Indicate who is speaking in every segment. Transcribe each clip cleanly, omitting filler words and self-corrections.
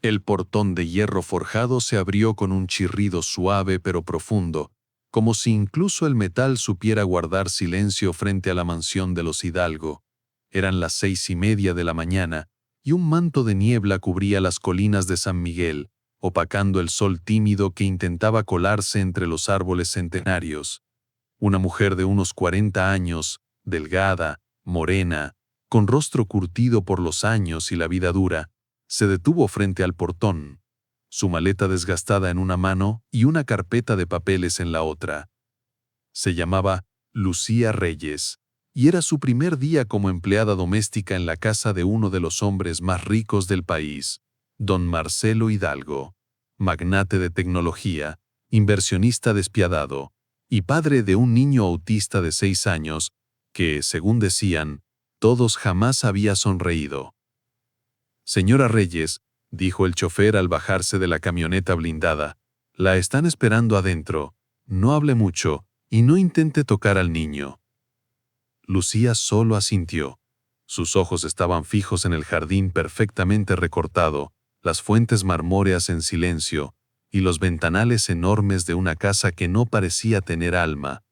Speaker 1: El portón de hierro forjado se abrió con un chirrido suave pero profundo, como si incluso el metal supiera guardar silencio frente a la mansión de los Hidalgo. Eran las 6:30 de la mañana, y un manto de niebla cubría las colinas de San Miguel, opacando el sol tímido que intentaba colarse entre los árboles centenarios. Una mujer de unos 40 años, delgada, morena, con rostro curtido por los años y la vida dura, se detuvo frente al portón, su maleta desgastada en una mano y una carpeta de papeles en la otra. Se llamaba Lucía Reyes, y era su primer día como empleada doméstica en la casa de uno de los hombres más ricos del país, don Marcelo Hidalgo, magnate de tecnología, inversionista despiadado, y padre de un niño autista de 6 años, que, según decían, todos jamás había sonreído. «Señora Reyes», dijo el chofer al bajarse de la camioneta blindada, «la están esperando adentro. No hable mucho y no intente tocar al niño». Lucía solo asintió. Sus ojos estaban fijos en el jardín perfectamente recortado, las fuentes marmóreas en silencio y los ventanales enormes de una casa que no parecía tener alma.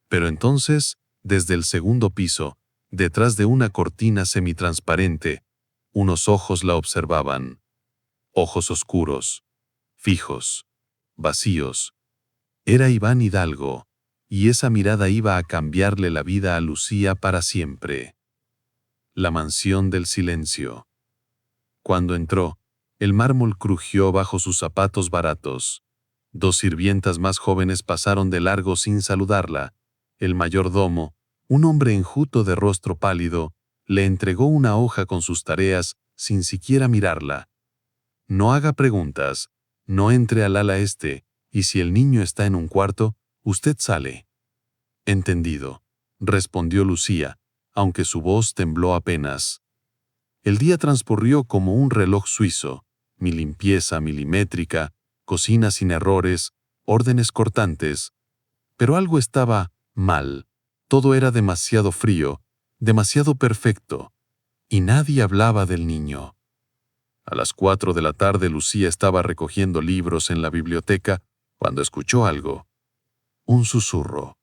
Speaker 1: Pero entonces, desde el segundo piso, detrás de una cortina semitransparente, unos ojos la observaban. Ojos oscuros, fijos, vacíos. Era Iván Hidalgo, y esa mirada iba a cambiarle la vida a Lucía para siempre. La mansión del silencio. Cuando entró, el mármol crujió bajo sus zapatos baratos. 2 sirvientas más jóvenes pasaron de largo sin saludarla. El mayordomo, un hombre enjuto de rostro pálido, le entregó una hoja con sus tareas sin siquiera mirarla. «No haga preguntas, no entre al ala este, y si el niño está en un cuarto, usted sale». «Entendido», respondió Lucía, aunque su voz tembló apenas. El día transcurrió como un reloj suizo, mi limpieza milimétrica, cocina sin errores, órdenes cortantes. Pero algo estaba mal. Todo era demasiado frío, demasiado perfecto, y nadie hablaba del niño. A las 4 de la tarde Lucía estaba recogiendo libros en la biblioteca cuando escuchó algo. Un susurro.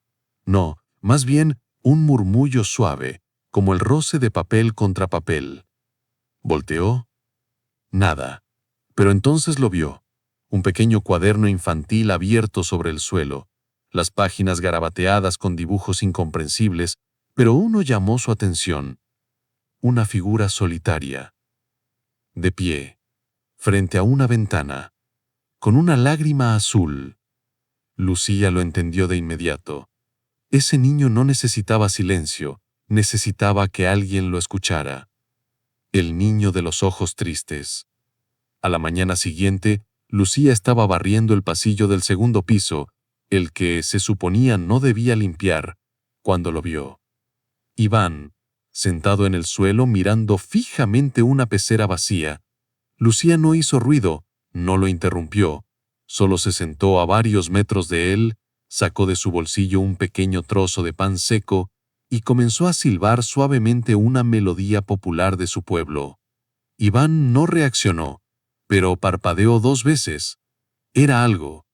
Speaker 1: No, más bien un murmullo suave, como el roce de papel contra papel. Volteó. Nada. Pero entonces lo vio. Un pequeño cuaderno infantil abierto sobre el suelo, las páginas garabateadas con dibujos incomprensibles, pero uno llamó su atención. Una figura solitaria. De pie, frente a una ventana, con una lágrima azul. Lucía lo entendió de inmediato. Ese niño no necesitaba silencio, necesitaba que alguien lo escuchara. El niño de los ojos tristes. A la mañana siguiente, Lucía estaba barriendo el pasillo del segundo piso, el que se suponía no debía limpiar, cuando lo vio. Iván, sentado en el suelo mirando fijamente una pecera vacía. Lucía no hizo ruido, no lo interrumpió, solo se sentó a varios metros de él, sacó de su bolsillo un pequeño trozo de pan seco y comenzó a silbar suavemente una melodía popular de su pueblo. Iván no reaccionó, pero parpadeó 2 veces. Era algo.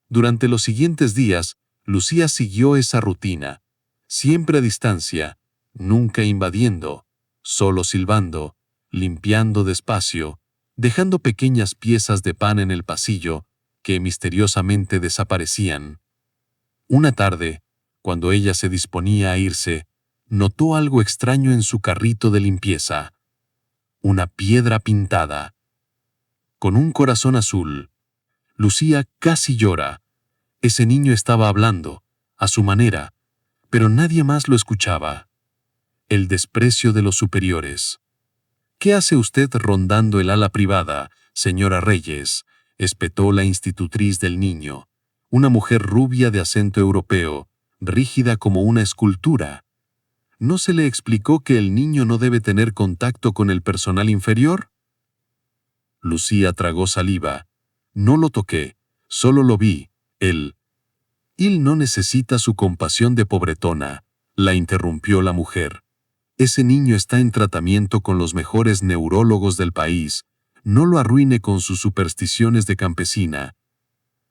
Speaker 1: Durante los siguientes días, Lucía siguió esa rutina, siempre a distancia, nunca invadiendo, solo silbando, limpiando despacio, dejando pequeñas piezas de pan en el pasillo que misteriosamente desaparecían. Una tarde, cuando ella se disponía a irse, notó algo extraño en su carrito de limpieza. Una piedra pintada. Con un corazón azul. Lucía casi llora. Ese niño estaba hablando, a su manera, pero nadie más lo escuchaba. El desprecio de los superiores. «¿Qué hace usted rondando el ala privada, señora Reyes?», espetó la institutriz del niño, una mujer rubia de acento europeo, rígida como una escultura. ¿No se le explicó que el niño no debe tener contacto con el personal inferior? Lucía tragó saliva. No lo toqué, solo lo vi. Él no necesita su compasión de pobretona, la interrumpió la mujer. Ese niño está en tratamiento con los mejores neurólogos del país. no lo arruine con sus supersticiones de campesina.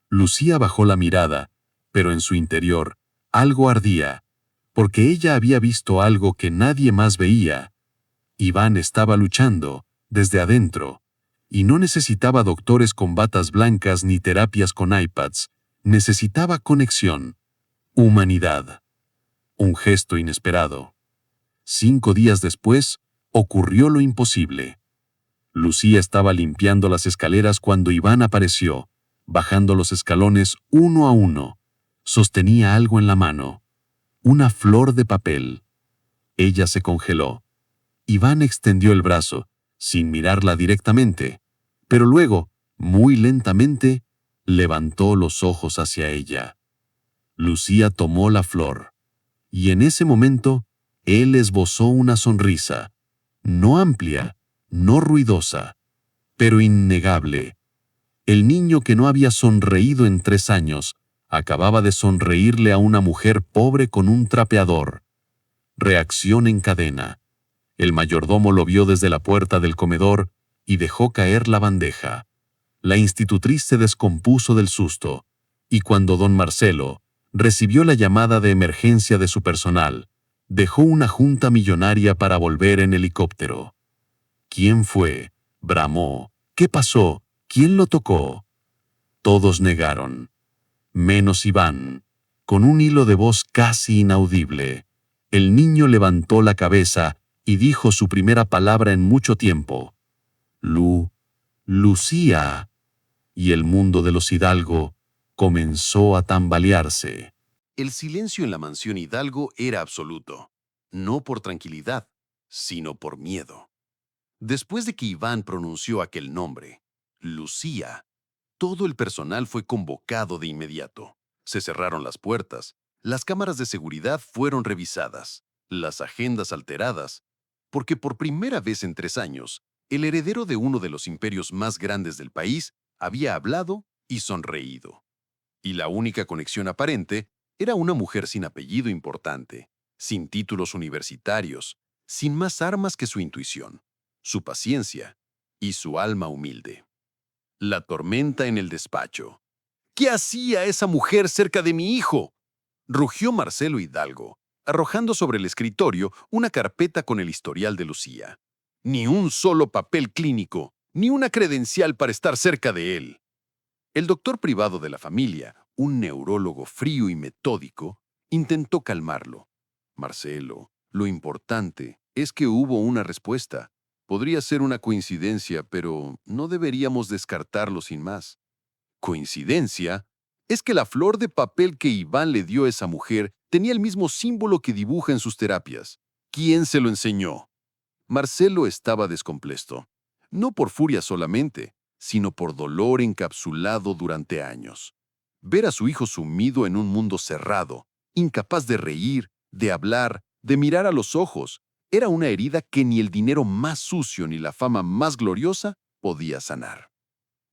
Speaker 1: Lucía bajó la mirada, pero en su interior, algo ardía, porque ella había visto algo que nadie más veía. Iván estaba luchando, desde adentro, y no necesitaba doctores con batas blancas ni terapias con iPads, necesitaba conexión, humanidad. Un gesto inesperado. 5 días después, ocurrió lo imposible. Lucía estaba limpiando las escaleras cuando Iván apareció, bajando los escalones uno a uno. Sostenía algo en la mano. Una flor de papel. Ella se congeló. Iván extendió el brazo, sin mirarla directamente, pero luego, muy lentamente, levantó los ojos hacia ella. Lucía tomó la flor, y en ese momento, él esbozó una sonrisa, no amplia, no ruidosa, pero innegable. El niño que no había sonreído en 3 años, acababa de sonreírle a una mujer pobre con un trapeador. Reacción en cadena. El mayordomo lo vio desde la puerta del comedor y dejó caer la bandeja. La institutriz se descompuso del susto, y cuando don Marcelo recibió la llamada de emergencia de su personal, dejó una junta millonaria para volver en helicóptero. ¿Quién fue? Bramó. ¿Qué pasó? ¿Quién lo tocó? Todos negaron. Menos Iván, con un hilo de voz casi inaudible. El niño levantó la cabeza y dijo su primera palabra en mucho tiempo. Lucía. Y el mundo de los Hidalgo comenzó a tambalearse. El silencio en la mansión Hidalgo era absoluto, no por tranquilidad, sino por miedo. Después de que Iván pronunció aquel nombre, Lucía, todo el personal fue convocado de inmediato. Se cerraron las puertas, las cámaras de seguridad fueron revisadas, las agendas alteradas, porque por primera vez en 3 años, el heredero de uno de los imperios más grandes del país había hablado y sonreído. Y la única conexión aparente era una mujer sin apellido importante, sin títulos universitarios, sin más armas que su intuición, su paciencia y su alma humilde. La tormenta en el despacho. ¿Qué hacía esa mujer cerca de mi hijo? Rugió Marcelo Hidalgo, arrojando sobre el escritorio una carpeta con el historial de Lucía. Ni un solo papel clínico, ni una credencial para estar cerca de él. El doctor privado de la familia, un neurólogo frío y metódico, intentó calmarlo. Marcelo, lo importante es que hubo una respuesta. Podría ser una coincidencia, pero no deberíamos descartarlo sin más. ¿Coincidencia? Es que la flor de papel que Iván le dio a esa mujer tenía el mismo símbolo que dibuja en sus terapias. ¿Quién se lo enseñó? Marcelo estaba descompleto, no por furia solamente, sino por dolor encapsulado durante años. Ver a su hijo sumido en un mundo cerrado, incapaz de reír, de hablar, de mirar a los ojos, era una herida que ni el dinero más sucio ni la fama más gloriosa podía sanar.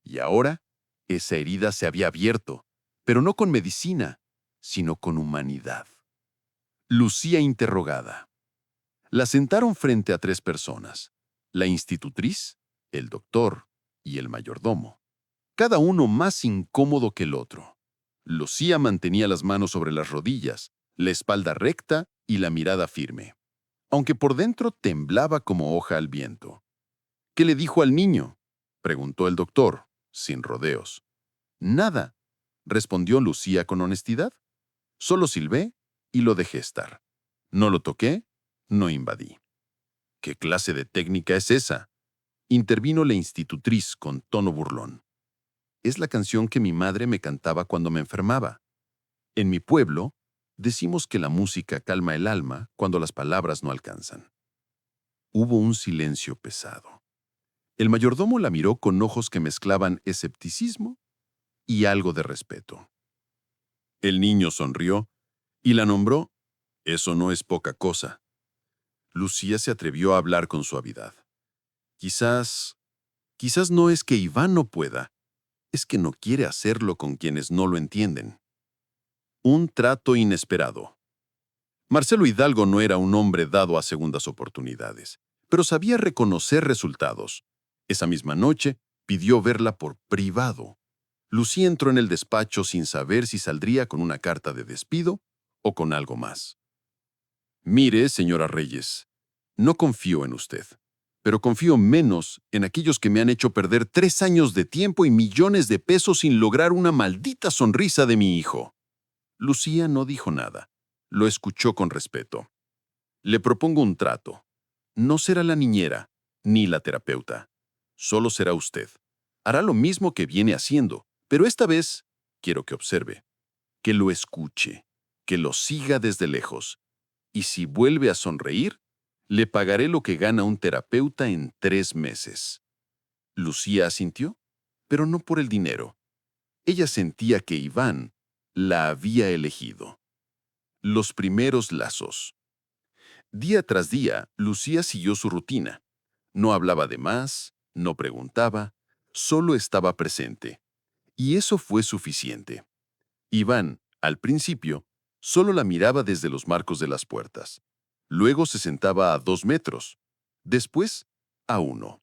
Speaker 1: Y ahora, esa herida se había abierto, pero no con medicina, sino con humanidad. Lucía interrogada. La sentaron frente a 3 personas, la institutriz, el doctor y el mayordomo, cada uno más incómodo que el otro. Lucía mantenía las manos sobre las rodillas, la espalda recta y la mirada firme, aunque por dentro temblaba como hoja al viento. ¿Qué le dijo al niño?, preguntó el doctor, sin rodeos. Nada, respondió Lucía con honestidad. Solo silbé y lo dejé estar. No lo toqué, no invadí. ¿Qué clase de técnica es esa?, intervino la institutriz con tono burlón. Es la canción que mi madre me cantaba cuando me enfermaba. En mi pueblo, decimos que la música calma el alma cuando las palabras no alcanzan. Hubo un silencio pesado. El mayordomo la miró con ojos que mezclaban escepticismo y algo de respeto. El niño sonrió y la nombró. Eso no es poca cosa. Lucía se atrevió a hablar con suavidad. Quizás no es que Iván no pueda, es que no quiere hacerlo con quienes no lo entienden. Un trato inesperado. Marcelo Hidalgo no era un hombre dado a segundas oportunidades, pero sabía reconocer resultados.
Speaker 2: Esa misma noche, pidió verla por privado. Lucía entró en el despacho sin saber si saldría con una carta de despido o con algo más. Mire, señora Reyes, no confío en usted, pero confío menos en aquellos que me han hecho perder 3 años de tiempo y millones de pesos sin lograr una maldita sonrisa de mi hijo. Lucía no dijo nada. Lo escuchó con respeto. Le propongo un trato. No será la niñera, ni la terapeuta. Solo será usted. Hará lo mismo que viene haciendo, pero esta vez quiero que observe, que lo escuche, que lo siga desde lejos. Y si vuelve a sonreír, le pagaré lo que gana un terapeuta en 3 meses. Lucía asintió, pero no por el dinero. Ella sentía que Iván la había elegido. Los primeros lazos. Día tras día, Lucía siguió su rutina. No hablaba de más, no preguntaba, solo estaba presente. Y eso fue suficiente. Iván, al principio, solo la miraba desde los marcos de las puertas. Luego se sentaba a 2 metros. Después, a 1.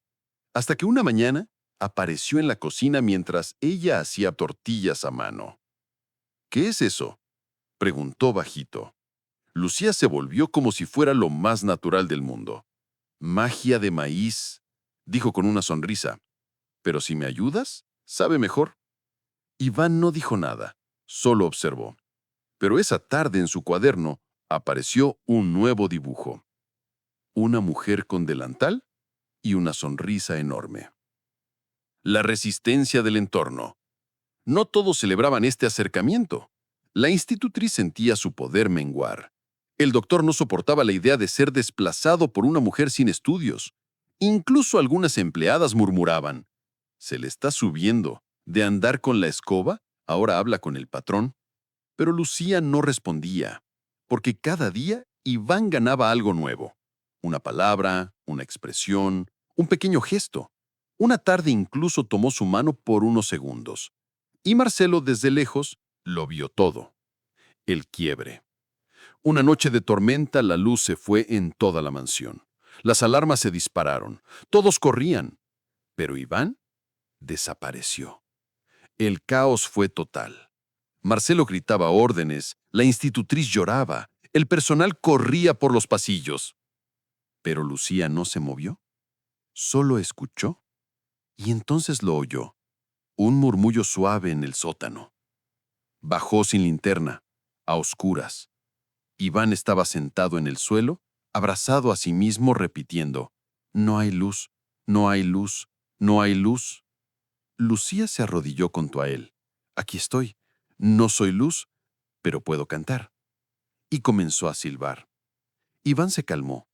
Speaker 2: Hasta que una mañana apareció en la cocina mientras ella hacía tortillas a mano. ¿Qué es eso?, preguntó bajito. Lucía se volvió como si fuera lo más natural del mundo. Magia de maíz, dijo con una sonrisa. Pero si me ayudas, sabe mejor. Iván no dijo nada, solo observó. Pero esa tarde en su cuaderno apareció un nuevo dibujo. Una mujer con delantal y una sonrisa enorme. La resistencia del entorno. No todos celebraban este acercamiento. La institutriz sentía su poder menguar. El doctor no soportaba la idea de ser desplazado por una mujer sin estudios. Incluso algunas empleadas murmuraban: «Se le está subiendo. De andar con la escoba, ahora habla con el patrón». Pero Lucía no respondía, porque cada día Iván ganaba algo nuevo. Una palabra, una expresión, un pequeño gesto. Una tarde incluso tomó su mano por unos segundos. Y Marcelo, desde lejos, lo vio todo. El quiebre. Una noche de tormenta, la luz se fue en toda la mansión. Las alarmas se dispararon. Todos corrían. Pero Iván desapareció. El caos fue total. Marcelo gritaba órdenes, la institutriz lloraba, el personal corría por los pasillos. Pero Lucía no se movió. Solo escuchó. Y entonces lo oyó. Un murmullo suave en el sótano. Bajó sin linterna, a oscuras. Iván estaba sentado en el suelo, abrazado a sí mismo, repitiendo: «No hay luz, no hay luz, no hay luz». Lucía se arrodilló junto a él. «Aquí estoy. No soy luz, pero puedo cantar». Y comenzó a silbar. Iván se calmó,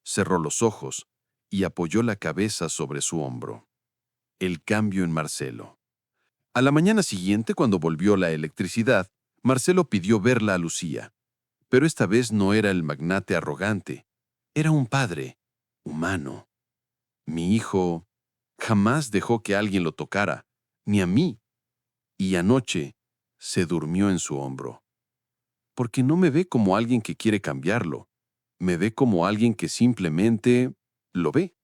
Speaker 2: cerró los ojos y apoyó la cabeza sobre su hombro. El cambio en Marcelo. A la mañana siguiente, cuando volvió la electricidad, Marcelo pidió verla a Lucía. Pero esta vez no era el magnate arrogante. Era un padre, humano. «Mi hijo jamás dejó que alguien lo tocara, ni a mí. Y anoche se durmió en su hombro. Porque no me ve como alguien que quiere cambiarlo. Me ve como alguien que simplemente lo ve».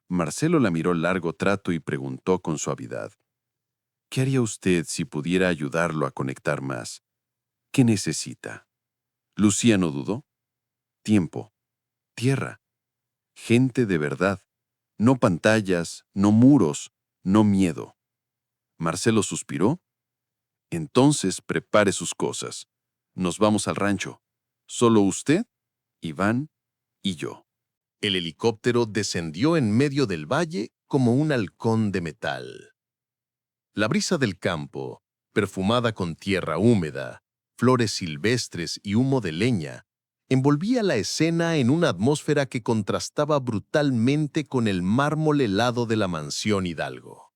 Speaker 2: Marcelo la miró largo trato y preguntó con suavidad: «¿Qué haría usted si pudiera ayudarlo a conectar más? ¿Qué necesita?». Lucía no dudó. Tiempo, tierra, gente de verdad. No pantallas, no muros, no miedo. Marcelo suspiró. «Entonces prepare sus cosas. Nos vamos al rancho. Solo usted, Iván y yo».
Speaker 3: El helicóptero descendió en medio del valle como un halcón de metal. La brisa del campo, perfumada con tierra húmeda, flores silvestres y humo de leña, envolvía la escena en una atmósfera que contrastaba brutalmente con el mármol helado de la mansión Hidalgo.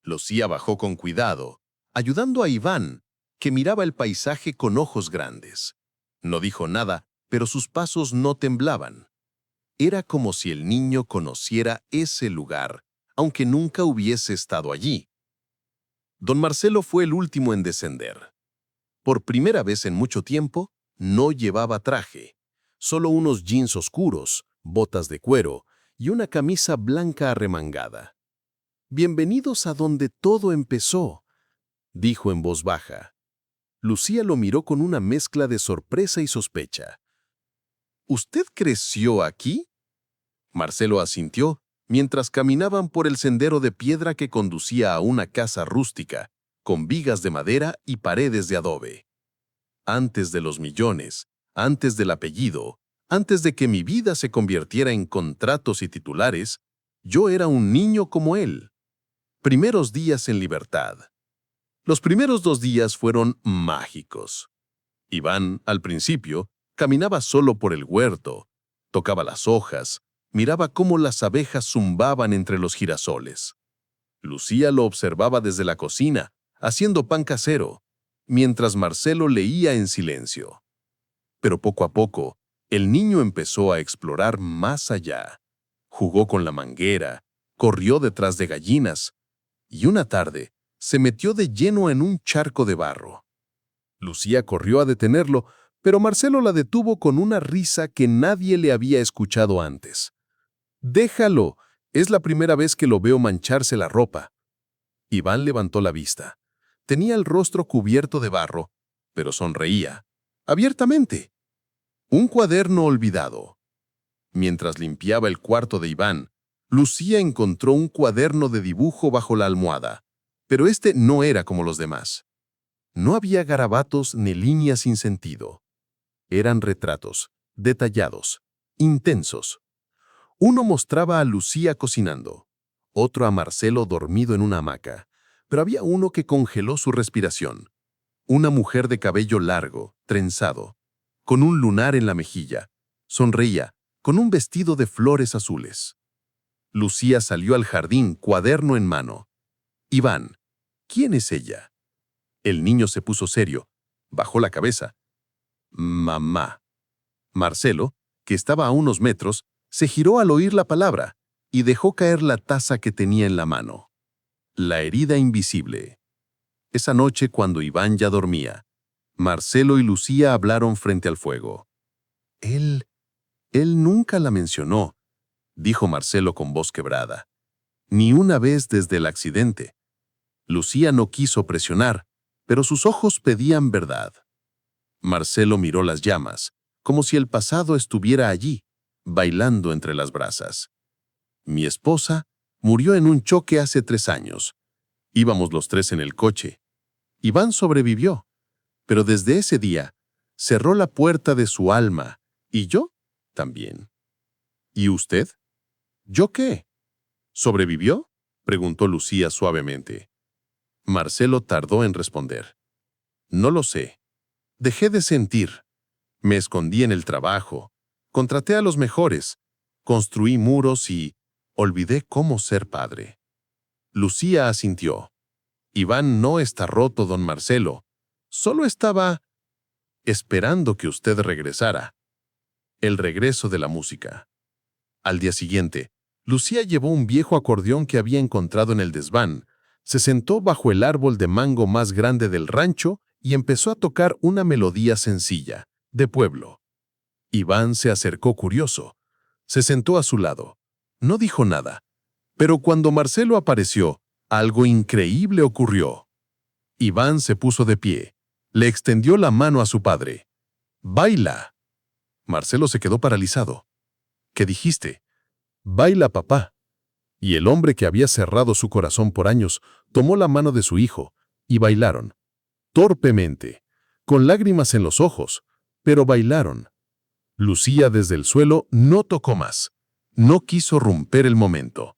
Speaker 3: Lucía bajó con cuidado, ayudando a Iván, que miraba el paisaje con ojos grandes. No dijo nada, pero sus pasos no temblaban. Era como si el niño conociera ese lugar, aunque nunca hubiese estado allí. Don Marcelo fue el último en descender. Por primera vez en mucho tiempo, no llevaba traje, solo unos jeans oscuros, botas de cuero y una camisa blanca arremangada. «Bienvenidos a donde todo empezó», dijo en voz baja. Lucía lo miró con una mezcla de sorpresa y sospecha. «¿Usted creció aquí?». Marcelo asintió mientras caminaban por el sendero de piedra que conducía a una casa rústica, con vigas de madera y paredes de adobe. «Antes de los millones, antes del apellido, antes de que mi vida se convirtiera en contratos y titulares, yo era un niño como él. Primeros días en libertad». Los primeros 2 días fueron mágicos. Iván, al principio, caminaba solo por el huerto, tocaba las hojas, miraba cómo las abejas zumbaban entre los girasoles. Lucía lo observaba desde la cocina, haciendo pan casero, mientras Marcelo leía en silencio. Pero poco a poco, el niño empezó a explorar más allá. Jugó con la manguera, corrió detrás de gallinas, y una tarde se metió de lleno en un charco de barro. Lucía corrió a detenerlo, pero Marcelo la detuvo con una risa que nadie le había escuchado antes. «Déjalo, es la primera vez que lo veo mancharse la ropa». Iván levantó la vista. Tenía el rostro cubierto de barro, pero sonreía, abiertamente. Un cuaderno olvidado. Mientras limpiaba el cuarto de Iván, Lucía encontró un cuaderno de dibujo bajo la almohada, pero este no era como los demás. No había garabatos ni líneas sin sentido. Eran retratos, detallados, intensos. Uno mostraba a Lucía cocinando, otro a Marcelo dormido en una hamaca, pero había uno que congeló su respiración. Una mujer de cabello largo, trenzado, con un lunar en la mejilla, sonreía, con un vestido de flores azules. Lucía salió al jardín, cuaderno en mano. «Iván, ¿quién es ella?». El niño se puso serio, bajó la cabeza. «Mamá». Marcelo, que estaba a unos metros, se giró al oír la palabra y dejó caer la taza que tenía en la mano. La herida invisible. Esa noche, cuando Iván ya dormía, Marcelo y Lucía hablaron frente al fuego. Él nunca la mencionó», dijo Marcelo con voz quebrada. «Ni una vez desde el accidente». Lucía no quiso presionar, pero sus ojos pedían verdad. Marcelo miró las llamas, como si el pasado estuviera allí, bailando entre las brasas. «Mi esposa murió en un choque hace 3 años. Íbamos los 3 en el coche. Iván sobrevivió, pero desde ese día cerró la puerta de su alma, y yo también». «¿Y usted?». «¿Yo qué?». «¿Sobrevivió?», preguntó Lucía suavemente. Marcelo tardó en responder. «No lo sé. Dejé de sentir. Me escondí en el trabajo. Contraté a los mejores. Construí muros y olvidé cómo ser padre». Lucía asintió. «Iván no está roto, don Marcelo. Solo estaba esperando que usted regresara». El regreso de la música. Al día siguiente, Lucía llevó un viejo acordeón que había encontrado en el desván, se sentó bajo el árbol de mango más grande del rancho y empezó a tocar una melodía sencilla, de pueblo. Iván se acercó curioso. Se sentó a su lado. No dijo nada. Pero cuando Marcelo apareció, algo increíble ocurrió. Iván se puso de pie. Le extendió la mano a su padre. «¡Baila!». Marcelo se quedó paralizado. «¿Qué dijiste?». «Baila, papá». Y el hombre que había cerrado su corazón por años tomó la mano de su hijo y bailaron. Torpemente, con lágrimas en los ojos, pero bailaron. Lucía desde el suelo no tocó más. No quiso romper el momento,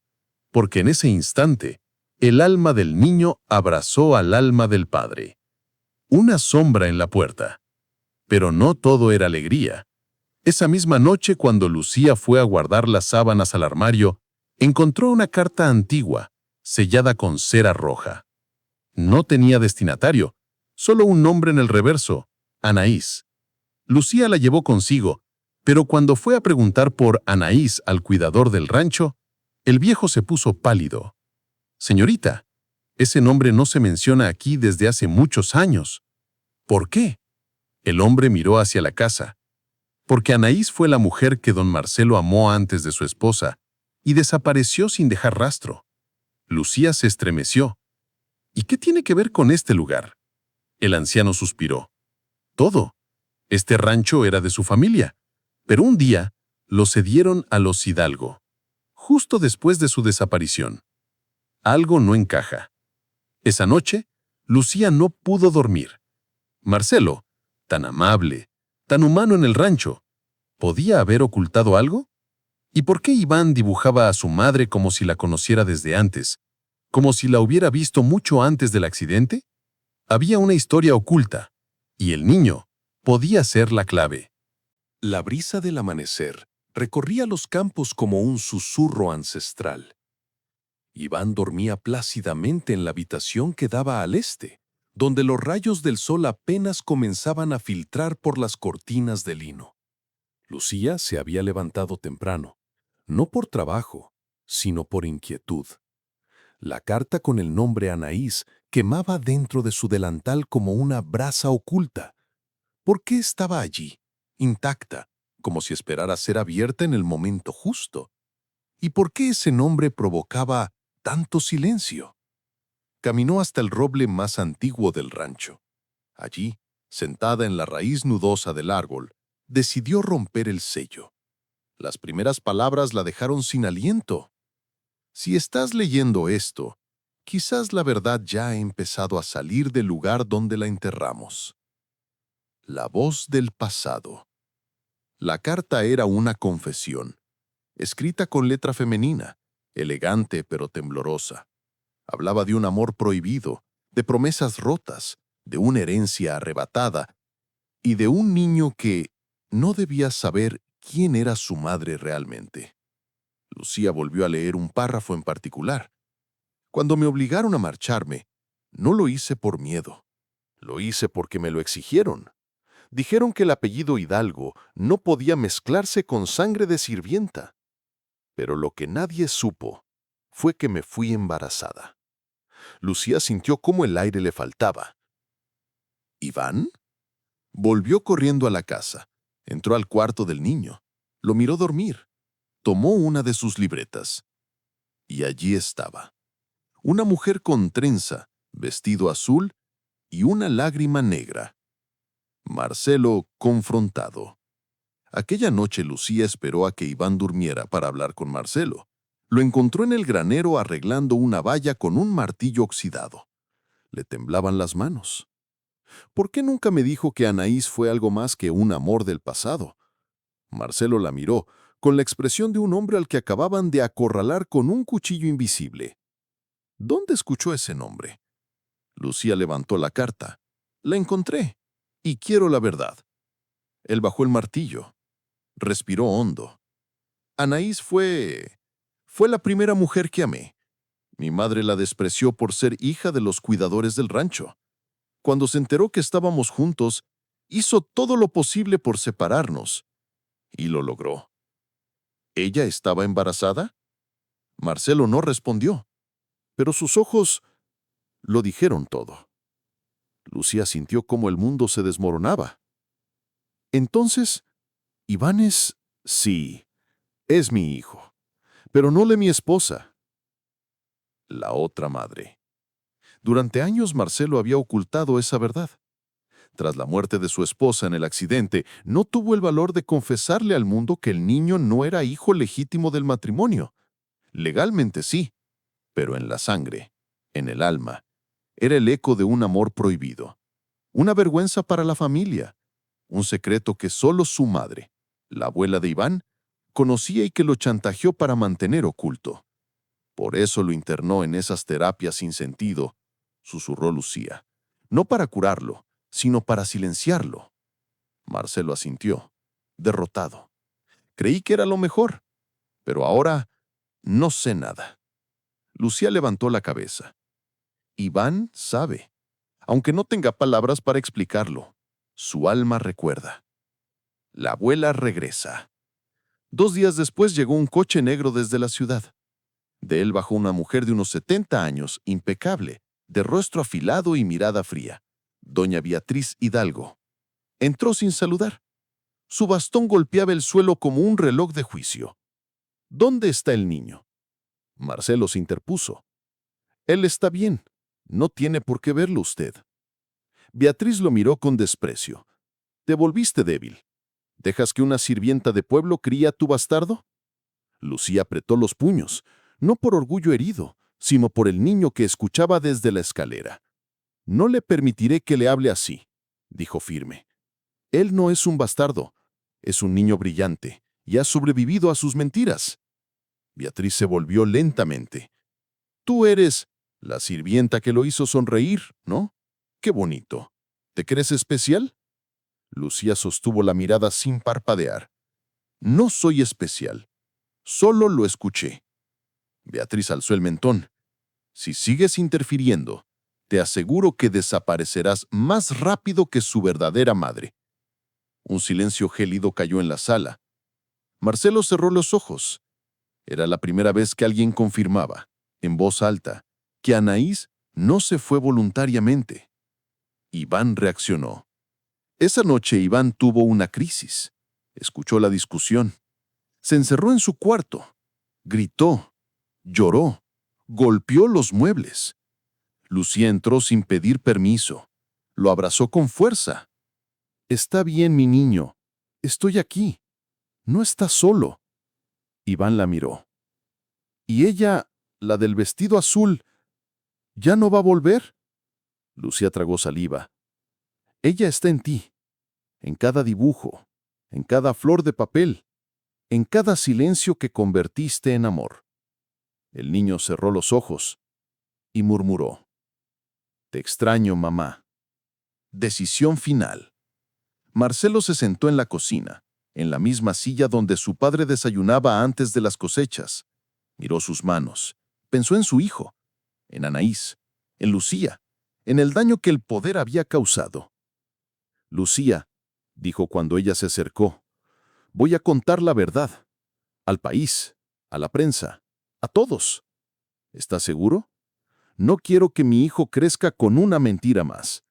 Speaker 3: porque en ese instante el alma del niño abrazó al alma del padre. Una sombra en la puerta. Pero no todo era alegría. Esa misma noche, cuando Lucía fue a guardar las sábanas al armario, encontró una carta antigua, sellada con cera roja. No tenía destinatario, solo un nombre en el reverso, Anaís. Lucía la llevó consigo, pero cuando fue a preguntar por Anaís al cuidador del rancho, el viejo se puso pálido. «Señorita, ese nombre no se menciona aquí desde hace muchos años». «¿Por qué?». El hombre miró hacia la casa. «Porque Anaís fue la mujer que don Marcelo amó antes de su esposa, y desapareció sin dejar rastro. Lucía se estremeció. ¿Y qué tiene que ver con este lugar? El anciano suspiró. Todo. Este rancho era de su familia, pero un día lo cedieron a los Hidalgo, justo después de su desaparición. Algo no encaja. Esa noche, Lucía no pudo dormir. Marcelo, tan amable, tan humano en el rancho, ¿podía haber ocultado algo? ¿Y por qué Iván dibujaba a su madre como si la conociera desde antes, como si la hubiera visto mucho antes del accidente? Había una historia oculta, y el niño podía ser la clave.
Speaker 4: La brisa del amanecer recorría los campos como un susurro ancestral. Iván dormía plácidamente en la habitación que daba al este, donde los rayos del sol apenas comenzaban a filtrar por las cortinas de lino. Lucía se había levantado temprano, no por trabajo, sino por inquietud. La carta con el nombre Anaís quemaba dentro de su delantal como una brasa oculta. ¿Por qué estaba allí, intacta, como si esperara ser abierta en el momento justo? ¿Y por qué ese nombre provocaba tanto silencio? Caminó hasta el roble más antiguo del rancho. Allí, sentada en la raíz nudosa del árbol, decidió romper el sello. Las primeras palabras la dejaron sin aliento. Si estás leyendo esto, quizás la verdad ya ha empezado a salir del lugar donde la enterramos. La voz del pasado. La carta era una confesión, escrita con letra femenina, elegante pero temblorosa. Hablaba de un amor prohibido, de promesas rotas, de una herencia arrebatada y de un niño que no debía saber quién era su madre realmente. Lucía volvió a leer un párrafo en particular. Cuando me obligaron a marcharme, no lo hice por miedo. Lo hice porque me lo exigieron. Dijeron que el apellido Hidalgo no podía mezclarse con sangre de sirvienta. Pero lo que nadie supo fue que me fui embarazada. Lucía sintió cómo el aire le faltaba. ¿Iván? Volvió corriendo a la casa. Entró al cuarto del niño. Lo miró dormir. Tomó una de sus libretas. Y allí estaba. Una mujer con trenza, vestido azul y una lágrima negra. Marcelo confrontado. Aquella noche Lucía esperó a que Iván durmiera para hablar con Marcelo. Lo encontró en el granero arreglando una valla con un martillo oxidado. Le temblaban las manos. ¿Por qué nunca me dijo que Anaís fue algo más que un amor del pasado? Marcelo la miró, con la expresión de un hombre al que acababan de acorralar con un cuchillo invisible. ¿Dónde escuchó ese nombre? Lucía levantó la carta. La encontré, y quiero la verdad. Él bajó el martillo. Respiró hondo. Anaís fue la primera mujer que amé. Mi madre la despreció por ser hija de los cuidadores del rancho. Cuando se enteró que estábamos juntos, hizo todo lo posible por separarnos. Y lo logró. ¿Ella estaba embarazada? Marcelo no respondió, pero sus ojos lo dijeron todo. Lucía sintió cómo el mundo se desmoronaba. Entonces, Iván es... Sí, es mi hijo, pero no mi esposa. La otra madre. Durante años Marcelo había ocultado esa verdad. Tras la muerte de su esposa en el accidente, no tuvo el valor de confesarle al mundo que el niño no era hijo legítimo del matrimonio. Legalmente sí, pero en la sangre, en el alma, era el eco de un amor prohibido. Una vergüenza para la familia, un secreto que solo su madre, la abuela de Iván, conocía y que lo chantajeó para mantener oculto. Por eso lo internó en esas terapias sin sentido, susurró Lucía. No para curarlo, sino para silenciarlo. Marcelo asintió, derrotado. Creí que era lo mejor, pero ahora no sé nada. Lucía levantó la cabeza. Iván sabe, aunque no tenga palabras para explicarlo. Su alma recuerda. La abuela regresa. 2 días después llegó un coche negro desde la ciudad. De él bajó una mujer de unos 70 años, impecable, de rostro afilado y mirada fría. Doña Beatriz Hidalgo. Entró sin saludar. Su bastón golpeaba el suelo como un reloj de juicio.
Speaker 3: ¿Dónde está el niño? Marcelo se interpuso. Él está bien. No tiene por qué verlo usted. Beatriz lo miró con desprecio. Te volviste débil. ¿Dejas que una sirvienta de pueblo cría a tu bastardo? Lucía apretó los puños, no por orgullo herido, sino por el niño que escuchaba desde la escalera. No le permitiré que le hable así, dijo firme. Él no es un bastardo, es un niño brillante y ha sobrevivido a sus mentiras. Beatriz se volvió lentamente. Tú eres la sirvienta que lo hizo sonreír, ¿no? Qué bonito. ¿Te crees especial? Lucía sostuvo la mirada sin parpadear. No soy especial. Solo lo escuché. Beatriz alzó el mentón. Si sigues interfiriendo, te aseguro que desaparecerás más rápido que su verdadera madre. Un silencio gélido cayó en la sala. Marcelo cerró los ojos. Era la primera vez que alguien confirmaba, en voz alta, que Anaís no se fue voluntariamente. Iván reaccionó. Esa noche Iván tuvo una crisis. Escuchó la discusión. Se encerró en su cuarto. Gritó. Lloró. Golpeó los muebles. Lucía entró sin pedir permiso. Lo abrazó con fuerza. Está bien, mi niño. Estoy aquí. No estás solo. Iván la miró. ¿Y ella, la del vestido azul, ya no va a volver? Lucía tragó saliva. Ella está en ti, en cada dibujo, en cada flor de papel, en cada silencio que convertiste en amor. El niño cerró los ojos y murmuró. Te extraño, mamá. Decisión final. Marcelo se sentó en la cocina, en la misma silla donde su padre desayunaba antes de las cosechas. Miró sus manos. Pensó en su hijo, en Anaís, en Lucía, en el daño que el poder había causado. Lucía, dijo cuando ella se acercó, voy a contar la verdad. Al país, a la prensa, a todos. ¿Estás seguro? No quiero que mi hijo crezca con una mentira más.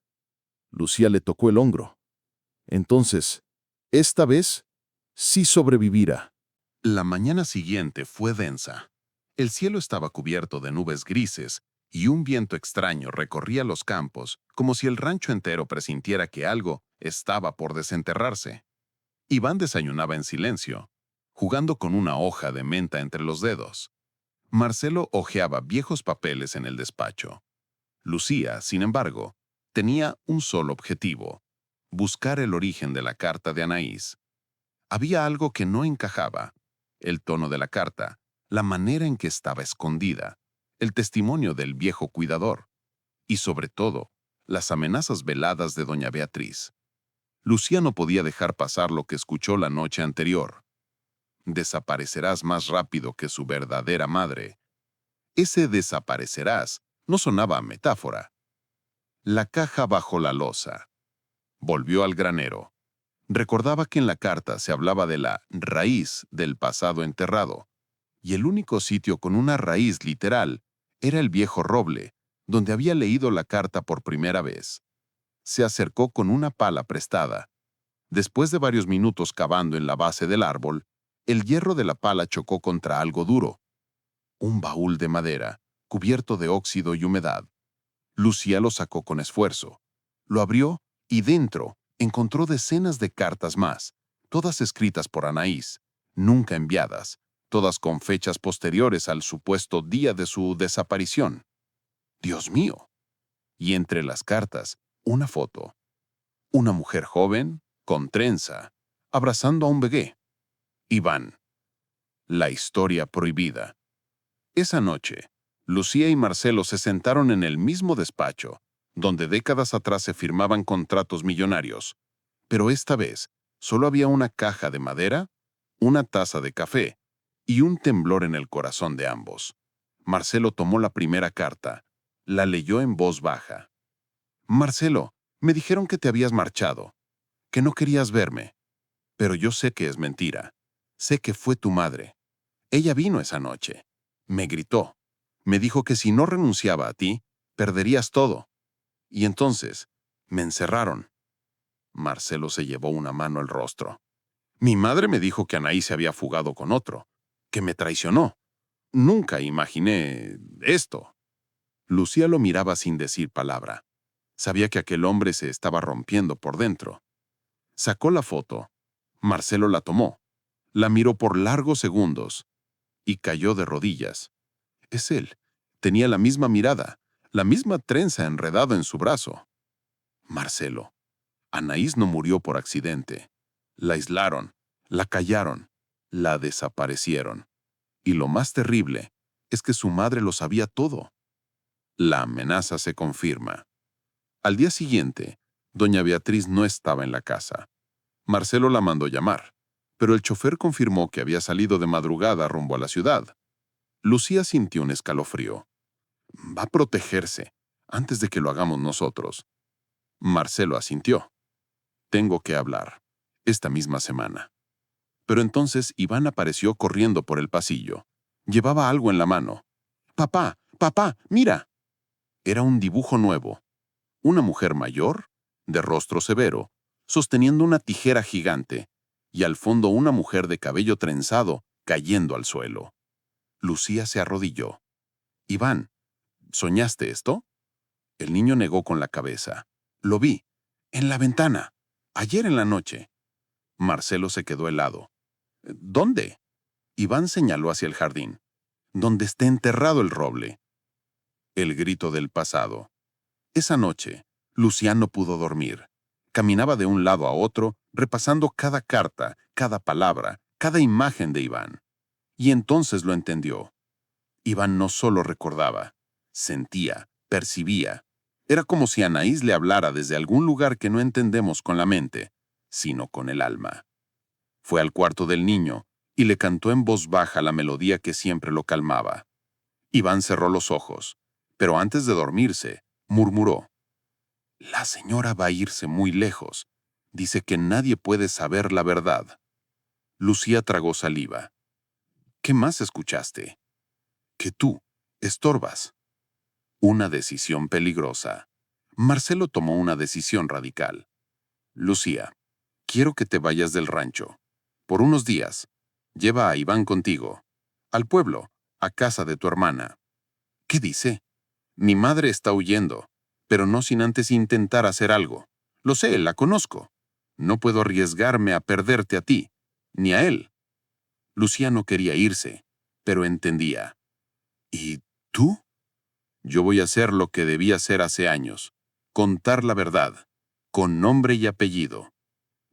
Speaker 3: Lucía le tocó el hombro. Entonces, esta vez, sí sobrevivirá.
Speaker 2: La mañana siguiente fue densa. El cielo estaba cubierto de nubes grises y un viento extraño recorría los campos como si el rancho entero presintiera que algo estaba por desenterrarse. Iván desayunaba en silencio, jugando con una hoja de menta entre los dedos. Marcelo hojeaba viejos papeles en el despacho. Lucía, sin embargo, tenía un solo objetivo: buscar el origen de la carta de Anaís. Había algo que no encajaba: el tono de la carta, la manera en que estaba escondida, el testimonio del viejo cuidador y, sobre todo, las amenazas veladas de doña Beatriz. Lucía no podía dejar pasar lo que escuchó la noche anterior. Desaparecerás más rápido que su verdadera madre. Ese desaparecerás no sonaba a metáfora. La caja bajo la losa. Volvió al granero. Recordaba que en la carta se hablaba de la raíz del pasado enterrado, y el único sitio con una raíz literal era el viejo roble, donde había leído la carta por primera vez. Se acercó con una pala prestada. Después de varios minutos cavando en la base del árbol, el hierro de la pala chocó contra algo duro. Un baúl de madera, cubierto de óxido y humedad. Lucía lo sacó con esfuerzo. Lo abrió y dentro encontró decenas de cartas más, todas escritas por Anaís, nunca enviadas, todas con fechas posteriores al supuesto día de su desaparición. ¡Dios mío! Y entre las cartas, una foto. Una mujer joven, con trenza, abrazando a un bebé. Iván. La historia prohibida. Esa noche, Lucía y Marcelo se sentaron en el mismo despacho, donde décadas atrás se firmaban contratos millonarios. Pero esta vez, solo había una caja de madera, una taza de café y un temblor en el corazón de ambos. Marcelo tomó la primera carta, la leyó en voz baja. Marcelo, me dijeron que te habías marchado, que no querías verme. Pero yo sé que es mentira. Sé que fue tu madre. Ella vino esa noche. Me gritó. Me dijo que si no renunciaba a ti, perderías todo. Y entonces, me encerraron. Marcelo se llevó una mano al rostro. Mi madre me dijo que Anaí se había fugado con otro, que me traicionó. Nunca imaginé esto. Lucía lo miraba sin decir palabra. Sabía que aquel hombre se estaba rompiendo por dentro. Sacó la foto. Marcelo la tomó. La miró por largos segundos y cayó de rodillas. Es él. Tenía la misma mirada, la misma trenza enredada en su brazo. Marcelo. Anaís no murió por accidente. La aislaron, la callaron, la desaparecieron. Y lo más terrible es que su madre lo sabía todo. La amenaza se confirma. Al día siguiente, doña Beatriz no estaba en la casa. Marcelo la mandó llamar, pero el chofer confirmó que había salido de madrugada rumbo a la ciudad. Lucía sintió un escalofrío. Va a protegerse antes de que lo hagamos nosotros. Marcelo asintió. Tengo que hablar. Esta misma semana. Pero entonces Iván apareció corriendo por el pasillo. Llevaba algo en la mano. «Papá, papá, mira». Era un dibujo nuevo. Una mujer mayor, de rostro severo, sosteniendo una tijera gigante, y al fondo una mujer de cabello trenzado cayendo al suelo. Lucía se arrodilló. «Iván, ¿soñaste esto?» El niño negó con la cabeza. «Lo vi. En la ventana. Ayer en la noche». Marcelo se quedó helado. «¿Dónde?» Iván señaló hacia el jardín. «Donde esté enterrado el roble». El grito del pasado. Esa noche, Luciano pudo dormir. Caminaba de un lado a otro, repasando cada carta, cada palabra, cada imagen de Iván. Y entonces lo entendió. Iván no solo recordaba, sentía, percibía. Era como si Anaís le hablara desde algún lugar que no entendemos con la mente, sino con el alma. Fue al cuarto del niño y le cantó en voz baja la melodía que siempre lo calmaba. Iván cerró los ojos, pero antes de dormirse, murmuró: «La señora va a irse muy lejos. Dice que nadie puede saber la verdad». Lucía tragó saliva. «¿Qué más escuchaste?» «Que tú estorbas». Una decisión peligrosa. Marcelo tomó una decisión radical. «Lucía, quiero que te vayas del rancho. Por unos días. Lleva a Iván contigo. Al pueblo, a casa de tu hermana». «¿Qué dice?» «Mi madre está huyendo, pero no sin antes intentar hacer algo. Lo sé, la conozco. No puedo arriesgarme a perderte a ti, ni a él». Lucía no quería irse, pero entendía. «¿Y tú?» «Yo voy a hacer lo que debía hacer hace años. Contar la verdad, con nombre y apellido».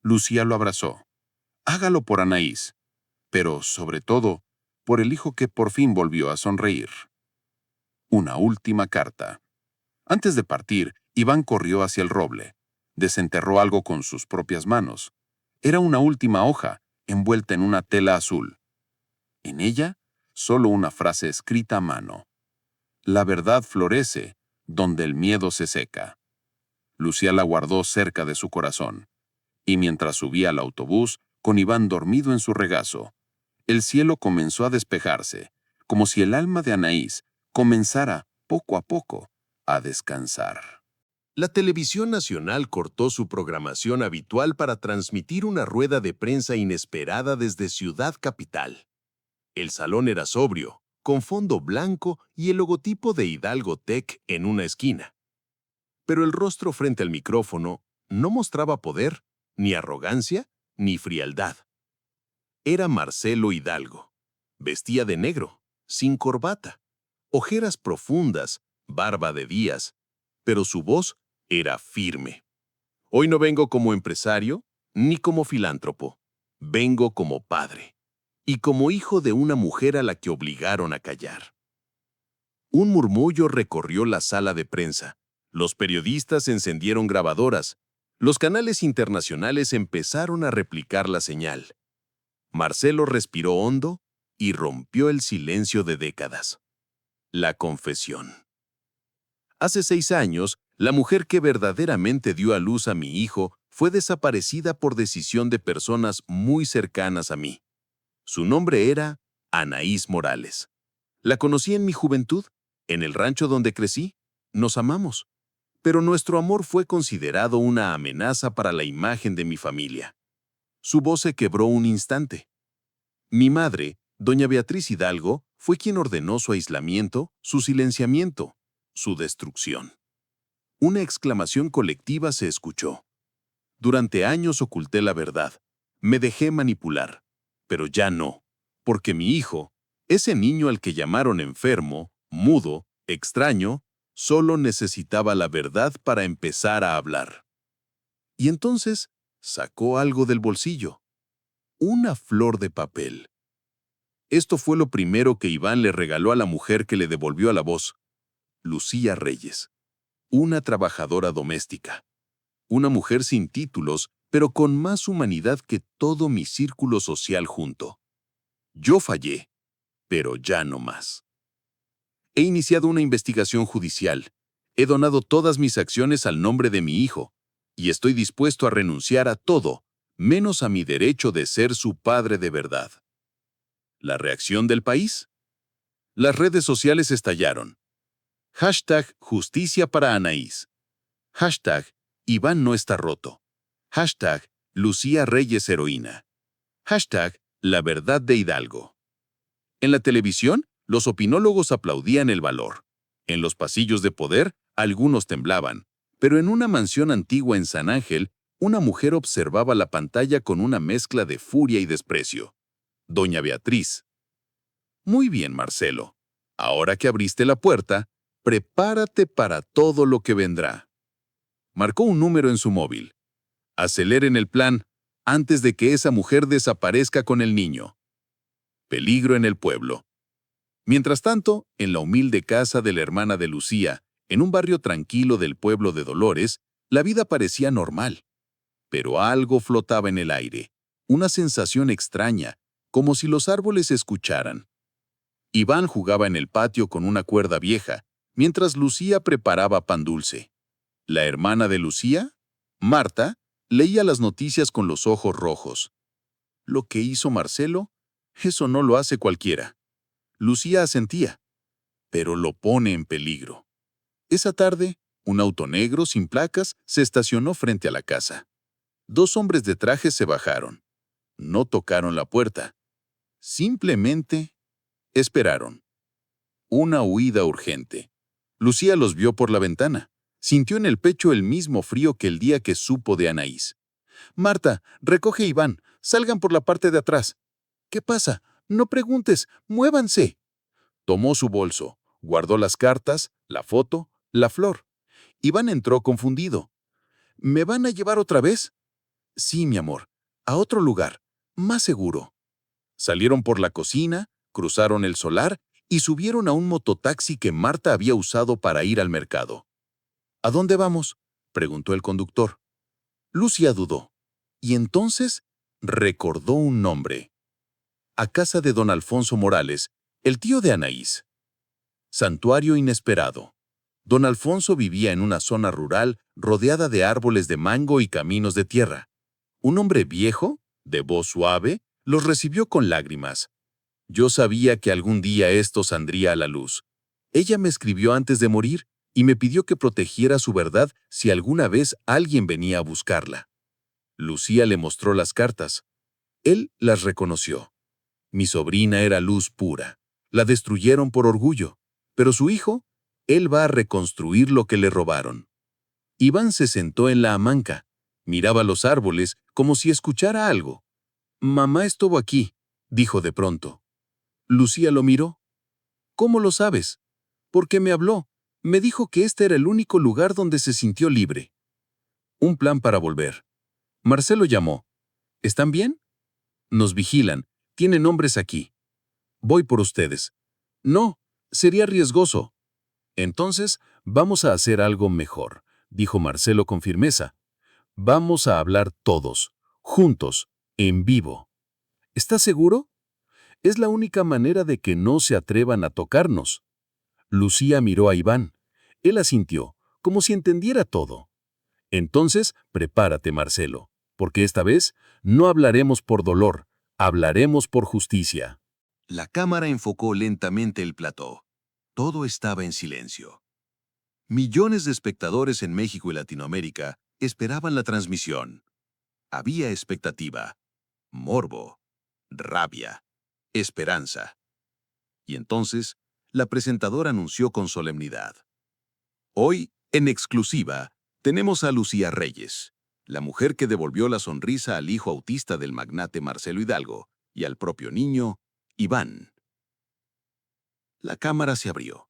Speaker 2: Lucía lo abrazó. «Hágalo por Anaís, pero, sobre todo, por el hijo que por fin volvió a sonreír». Una última carta. Antes de partir, Iván corrió hacia el roble. Desenterró algo con sus propias manos. Era una última hoja, envuelta en una tela azul. En ella, solo una frase escrita a mano. «La verdad florece donde el miedo se seca». Lucía la guardó cerca de su corazón. Y mientras subía al autobús, con Iván dormido en su regazo, el cielo comenzó a despejarse, como si el alma de Anaís comenzara, poco a poco, a descansar.
Speaker 3: La televisión nacional cortó su programación habitual para transmitir una rueda de prensa inesperada desde Ciudad Capital. El salón era sobrio, con fondo blanco y el logotipo de Hidalgo Tech en una esquina. Pero el rostro frente al micrófono no mostraba poder, ni arrogancia, ni frialdad. Era Marcelo Hidalgo. Vestía de negro, sin corbata, ojeras profundas, barba de días, pero su voz era firme. «Hoy no vengo como empresario, ni como filántropo. Vengo como padre, y como hijo de una mujer a la que obligaron a callar». Un murmullo recorrió la sala de prensa. Los periodistas encendieron grabadoras. Los canales internacionales empezaron a replicar la señal. Marcelo respiró hondo y rompió el silencio de décadas. La confesión. Hace 6 años, la mujer que verdaderamente dio a luz a mi hijo fue desaparecida por decisión de personas muy cercanas a mí. Su nombre era Anaís Morales. La conocí en mi juventud, en el rancho donde crecí. Nos amamos. Pero nuestro amor fue considerado una amenaza para la imagen de mi familia. Su voz se quebró un instante. Mi madre,
Speaker 2: Doña Beatriz Hidalgo fue quien ordenó su aislamiento, su silenciamiento, su destrucción. Una exclamación colectiva se escuchó. Durante años oculté la verdad. Me dejé manipular. Pero ya no, porque mi hijo, ese niño al que llamaron enfermo, mudo, extraño, solo necesitaba la verdad para empezar a hablar. Y entonces sacó algo del bolsillo. Una flor de papel. Esto fue lo primero que Iván le regaló a la mujer que le devolvió a la voz. Lucía Reyes, una trabajadora doméstica. Una mujer sin títulos, pero con más humanidad que todo mi círculo social junto. Yo fallé, pero ya no más. He iniciado una investigación judicial. He donado todas mis acciones al nombre de mi hijo, y estoy dispuesto a renunciar a todo, menos a mi derecho de ser su padre de verdad. ¿La reacción del país? Las redes sociales estallaron. Hashtag Justicia para Anaís. Hashtag Iván no está roto. Hashtag Lucía Reyes heroína. Hashtag La verdad de Hidalgo. En la televisión, los opinólogos aplaudían el valor. En los pasillos de poder, algunos temblaban. Pero en una mansión antigua en San Ángel, una mujer observaba la pantalla con una mezcla de furia y desprecio. Doña Beatriz. Muy bien, Marcelo. Ahora que abriste la puerta, prepárate para todo lo que vendrá. Marcó un número en su móvil. Aceleren el plan antes de que esa mujer desaparezca con el niño. Peligro en el pueblo. Mientras tanto, en la humilde casa de la hermana de Lucía, en un barrio tranquilo del pueblo de Dolores, la vida parecía normal. Pero algo flotaba en el aire, una sensación extraña, como si los árboles escucharan. Iván jugaba en el patio con una cuerda vieja, mientras Lucía preparaba pan dulce. La hermana de Lucía, Marta, leía las noticias con los ojos rojos. Lo que hizo Marcelo, eso no lo hace cualquiera. Lucía asentía, pero lo pone en peligro. Esa tarde, un auto negro sin placas se estacionó frente a la casa. 2 hombres de traje se bajaron. No tocaron la puerta. Simplemente esperaron. Una huida urgente. Lucía los vio por la ventana. Sintió en el pecho el mismo frío que el día que supo de Anaís. «Marta, recoge a Iván. Salgan por la parte de atrás». «¿Qué pasa? No preguntes. Muévanse». Tomó su bolso, guardó las cartas, la foto, la flor. Iván entró confundido. «¿Me van a llevar otra vez?» «Sí, mi amor. A otro lugar. Más seguro». Salieron por la cocina, cruzaron el solar y subieron a un mototaxi que Marta había usado para ir al mercado. «¿A dónde vamos?», preguntó el conductor. Lucía dudó. Y entonces recordó un nombre. A casa de don Alfonso Morales, el tío de Anaís. Santuario inesperado. Don Alfonso vivía en una zona rural rodeada de árboles de mango y caminos de tierra. Un hombre viejo, de voz suave, los recibió con lágrimas. Yo sabía que algún día esto saldría a la luz. Ella me escribió antes de morir y me pidió que protegiera su verdad si alguna vez alguien venía a buscarla. Lucía le mostró las cartas. Él las reconoció. Mi sobrina era luz pura. La destruyeron por orgullo. Pero su hijo, él va a reconstruir lo que le robaron. Iván se sentó en la hamaca. Miraba los árboles como si escuchara algo. «Mamá estuvo aquí», dijo de pronto. Lucía lo miró. «¿Cómo lo sabes?» «Porque me habló. Me dijo que este era el único lugar donde se sintió libre». Un plan para volver. Marcelo llamó. «¿Están bien?» «Nos vigilan. Tienen hombres aquí». «Voy por ustedes». «No, sería riesgoso». «Entonces, vamos a hacer algo mejor», dijo Marcelo con firmeza. «Vamos a hablar todos, juntos, en vivo». «¿Estás seguro?» «Es la única manera de que no se atrevan a tocarnos». Lucía miró a Iván. Él asintió, como si entendiera todo. «Entonces, prepárate, Marcelo, porque esta vez no hablaremos por dolor, hablaremos por justicia».
Speaker 3: La cámara enfocó lentamente el plató. Todo estaba en silencio. Millones de espectadores en México y Latinoamérica esperaban la transmisión. Había expectativa, morbo, rabia.
Speaker 2: Esperanza. Y entonces, la presentadora anunció con solemnidad. Hoy, en exclusiva, tenemos a Lucía Reyes, la mujer que devolvió la sonrisa al hijo autista del magnate Marcelo Hidalgo y al propio niño, Iván. La cámara se abrió.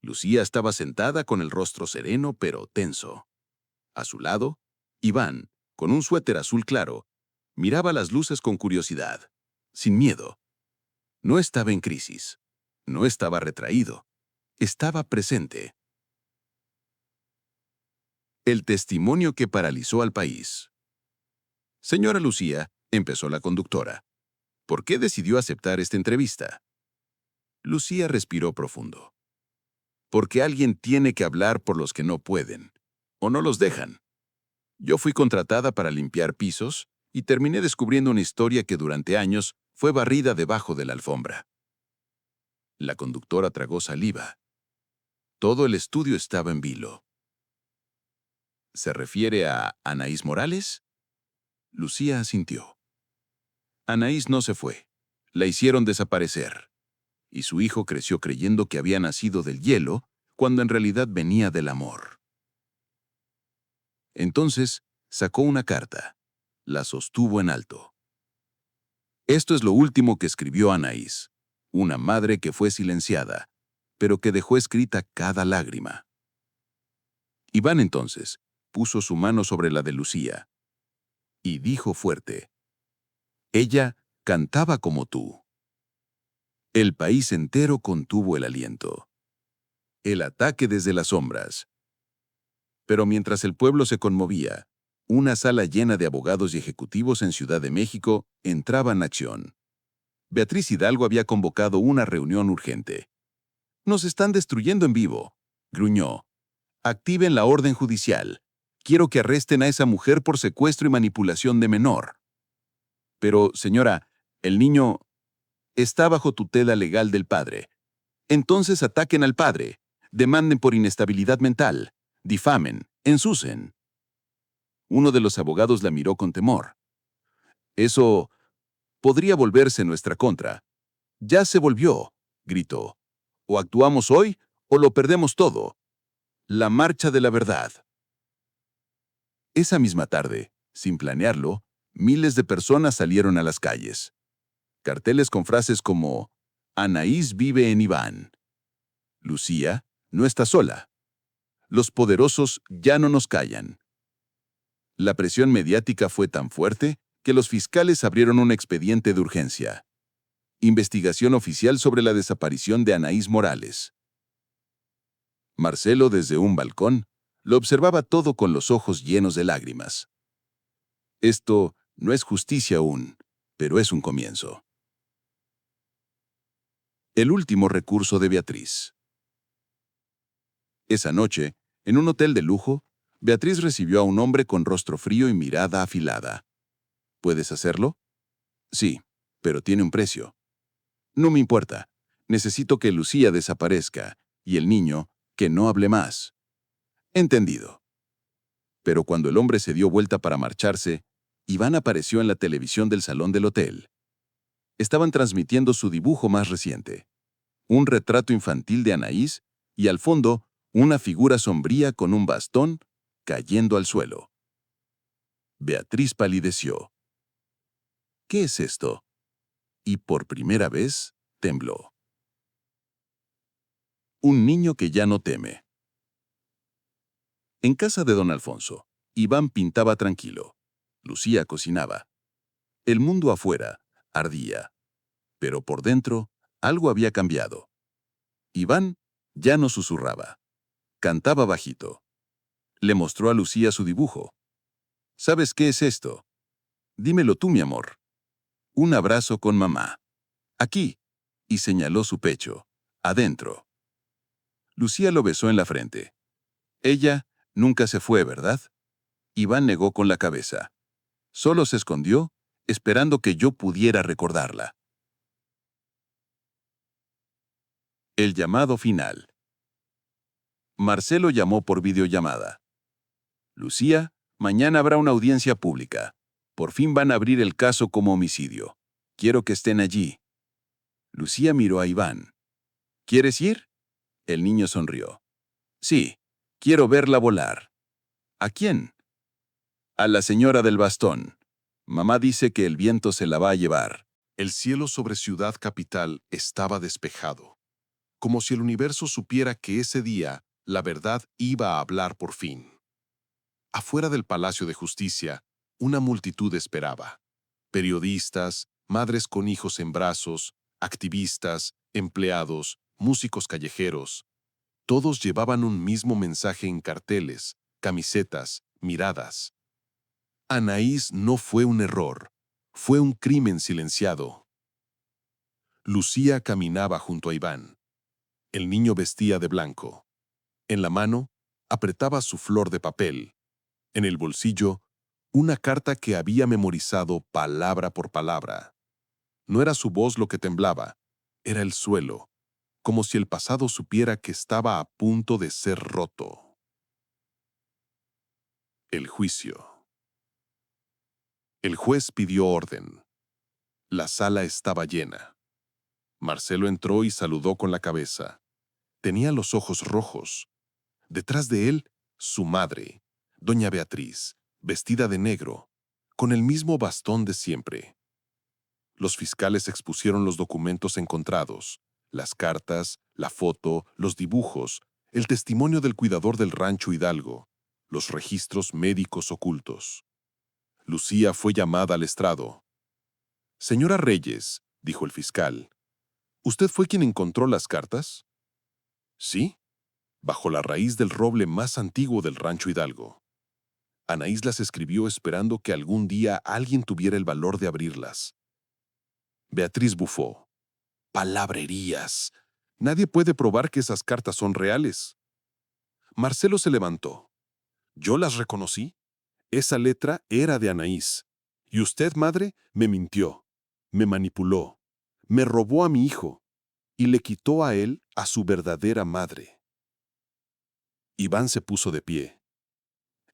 Speaker 2: Lucía estaba sentada con el rostro sereno pero tenso. A su lado, Iván, con un suéter azul claro, miraba las luces con curiosidad, sin miedo. No estaba en crisis. No estaba retraído. Estaba presente. El testimonio que paralizó al país. Señora Lucía, empezó la conductora, ¿por qué decidió aceptar esta entrevista? Lucía respiró profundo. Porque alguien tiene que hablar por los que no pueden, o no los dejan. Yo fui contratada para limpiar pisos y terminé descubriendo una historia que durante años fue barrida debajo de la alfombra. La conductora tragó saliva. Todo el estudio estaba en vilo. ¿Se refiere a Anaís Morales? Lucía asintió. Anaís no se fue. La hicieron desaparecer. Y su hijo creció creyendo que había nacido del hielo, cuando en realidad venía del amor. Entonces, sacó una carta. La sostuvo en alto. Esto es lo último que escribió Anaís, una madre que fue silenciada, pero que dejó escrita cada lágrima. Iván entonces puso su mano sobre la de Lucía y dijo fuerte, ella cantaba como tú. El país entero contuvo el aliento. El ataque desde las sombras. Pero mientras el pueblo se conmovía, una sala llena de abogados y ejecutivos en Ciudad de México entraba en acción. Beatriz Hidalgo había convocado una reunión urgente. «Nos están destruyendo en vivo», gruñó. «Activen la orden judicial. Quiero que arresten a esa mujer por secuestro y manipulación de menor». «Pero, señora, el niño está bajo tutela legal del padre. Entonces ataquen al padre, demanden por inestabilidad mental, difamen, ensucen». Uno de los abogados la miró con temor. «Eso podría volverse en nuestra contra». «Ya se volvió», gritó. «O actuamos hoy o lo perdemos todo». La marcha de la verdad. Esa misma tarde, sin planearlo, miles de personas salieron a las calles. Carteles con frases como «Anaís vive en Iván». «Lucía no está sola». «Los poderosos ya no nos callan». La presión mediática fue tan fuerte que los fiscales abrieron un expediente de urgencia. Investigación oficial sobre la desaparición de Anaís Morales. Marcelo, desde un balcón, lo observaba todo con los ojos llenos de lágrimas. Esto no es justicia aún, pero es un comienzo. El último recurso de Beatriz. Esa noche, en un hotel de lujo, Beatriz recibió a un hombre con rostro frío y mirada afilada. ¿Puedes hacerlo? Sí, pero tiene un precio. No me importa. Necesito que Lucía desaparezca y el niño que no hable más. Entendido. Pero cuando el hombre se dio vuelta para marcharse, Iván apareció en la televisión del salón del hotel. Estaban transmitiendo su dibujo más reciente. Un retrato infantil de Anaís y al fondo una figura sombría con un bastón cayendo al suelo. Beatriz palideció. ¿Qué es esto? Y por primera vez tembló. Un niño que ya no teme. En casa de don Alfonso, Iván pintaba tranquilo. Lucía cocinaba. El mundo afuera ardía. Pero por dentro, algo había cambiado. Iván ya no susurraba. Cantaba bajito. Le mostró a Lucía su dibujo. ¿Sabes qué es esto? Dímelo tú, mi amor. Un abrazo con mamá. Aquí. Y señaló su pecho. Adentro. Lucía lo besó en la frente. Ella nunca se fue, ¿verdad? Iván negó con la cabeza. Solo se escondió, esperando que yo pudiera recordarla. El llamado final. Marcelo llamó por videollamada. Lucía, mañana habrá una audiencia pública. Por fin van a abrir el caso como homicidio. Quiero que estén allí. Lucía miró a Iván. ¿Quieres ir? El niño sonrió. Sí, quiero verla volar. ¿A quién? A la señora del bastón. Mamá dice que el viento se la va a llevar.
Speaker 3: El cielo sobre Ciudad Capital estaba despejado, como si el universo supiera que ese día la verdad iba a hablar por fin. Afuera del Palacio de Justicia, una multitud esperaba. Periodistas, madres con hijos en brazos, activistas, empleados, músicos callejeros. Todos llevaban un mismo mensaje en carteles, camisetas, miradas. Anaís no fue un error, fue un crimen silenciado. Lucía caminaba junto a Iván. El niño vestía de blanco. En la mano, apretaba su flor de papel. En el bolsillo, una carta que había memorizado palabra por palabra. No era su voz lo que temblaba, era el suelo, como si el pasado supiera que estaba a punto de ser roto. El juicio. El juez pidió orden. La sala estaba llena. Marcelo entró y saludó con la cabeza. Tenía los ojos rojos. Detrás de él, su madre, doña Beatriz, vestida de negro, con el mismo bastón de siempre. Los fiscales expusieron los documentos encontrados, las cartas, la foto, los dibujos, el testimonio del cuidador del rancho Hidalgo, los registros médicos ocultos. Lucía fue llamada al estrado. «Señora Reyes», dijo el fiscal, «¿usted fue quien encontró las cartas?» «Sí, bajo la raíz del roble más antiguo del rancho Hidalgo. Anaís las escribió esperando que algún día alguien tuviera el valor de abrirlas». Beatriz bufó. «Palabrerías. Nadie puede probar que esas cartas son reales». Marcelo se levantó. «Yo las reconocí. Esa letra era de Anaís. Y usted, madre, me mintió, me manipuló, me robó a mi hijo y le quitó a él a su verdadera madre». Iván se puso de pie.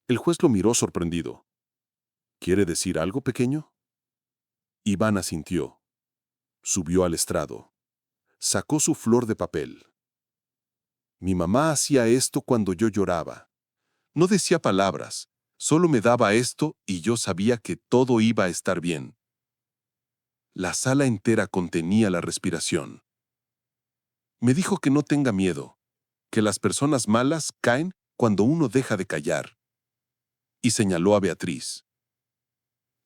Speaker 3: El juez lo miró sorprendido. «¿Quiere decir algo, pequeño?» Iván asintió. Subió al estrado. Sacó su flor de papel. «Mi mamá hacía esto cuando yo lloraba. No decía palabras, solo me daba esto y yo sabía que todo iba a estar bien». La sala entera contenía la respiración. «Me dijo que no tenga miedo, que las personas malas caen cuando uno deja de callar». Y señaló a Beatriz.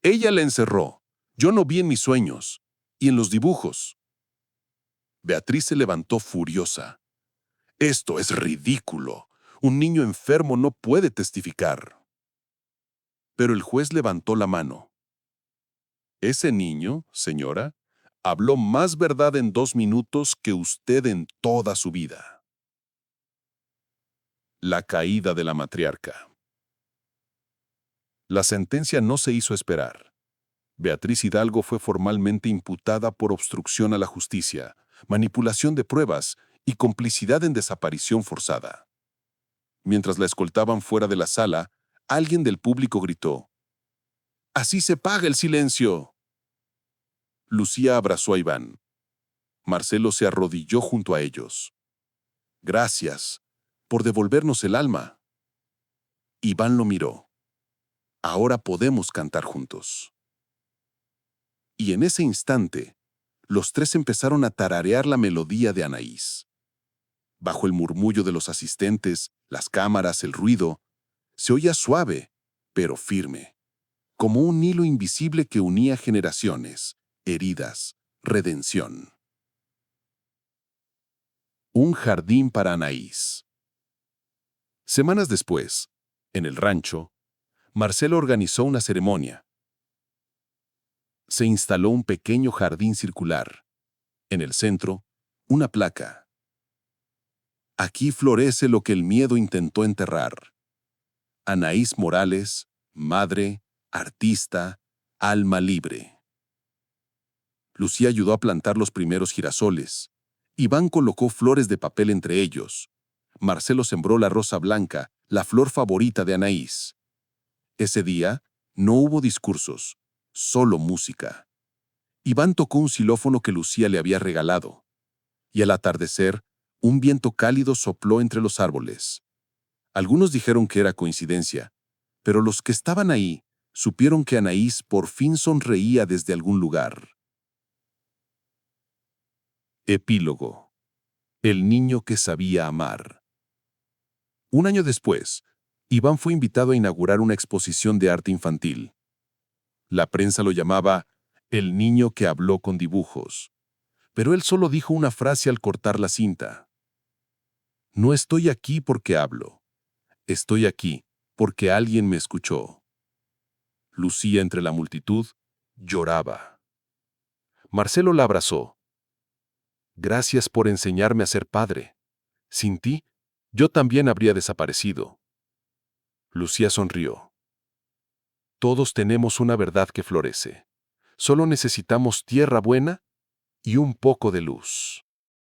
Speaker 3: «Ella la encerró. Yo no vi en mis sueños. Y en los dibujos». Beatriz se levantó furiosa. «Esto es ridículo. Un niño enfermo no puede testificar». Pero el juez levantó la mano. «Ese niño, señora, habló más verdad en 2 minutos que usted en toda su vida». La caída de la matriarca. La sentencia no se hizo esperar. Beatriz Hidalgo fue formalmente imputada por obstrucción a la justicia, manipulación de pruebas y complicidad en desaparición forzada. Mientras la escoltaban fuera de la sala, alguien del público gritó: «¡Así se paga el silencio!». Lucía abrazó a Iván. Marcelo se arrodilló junto a ellos. «Gracias por devolvernos el alma». Iván lo miró. «Ahora podemos cantar juntos». Y en ese instante, los tres empezaron a tararear la melodía de Anaís. Bajo el murmullo de los asistentes, las cámaras, el ruido, se oía suave, pero firme, como un hilo invisible que unía generaciones, heridas, redención. Un jardín para Anaís. Semanas después, en el rancho, Marcelo organizó una ceremonia. Se instaló un pequeño jardín circular. En el centro, una placa. «Aquí florece lo que el miedo intentó enterrar. Anaís Morales, madre, artista, alma libre». Lucía ayudó a plantar los primeros girasoles. Iván colocó flores de papel entre ellos. Marcelo sembró la rosa blanca, la flor favorita de Anaís. Ese día no hubo discursos, solo música.
Speaker 2: Iván tocó un xilófono que Lucía le había regalado, y al atardecer, un viento cálido sopló entre los árboles. Algunos dijeron que era coincidencia, pero los que estaban ahí supieron que Anaís por fin sonreía desde algún lugar. Epílogo. El niño que sabía amar. Un año después, Iván fue invitado a inaugurar una exposición de arte infantil. La prensa lo llamaba el niño que habló con dibujos, pero él solo dijo una frase al cortar la cinta. No estoy aquí porque hablo. Estoy aquí porque alguien me escuchó. Lucía entre la multitud lloraba. Marcelo la abrazó. Gracias por enseñarme a ser padre. Sin ti, yo también habría desaparecido. Lucía sonrió. Todos tenemos una verdad que florece. Solo necesitamos tierra buena y un poco de luz.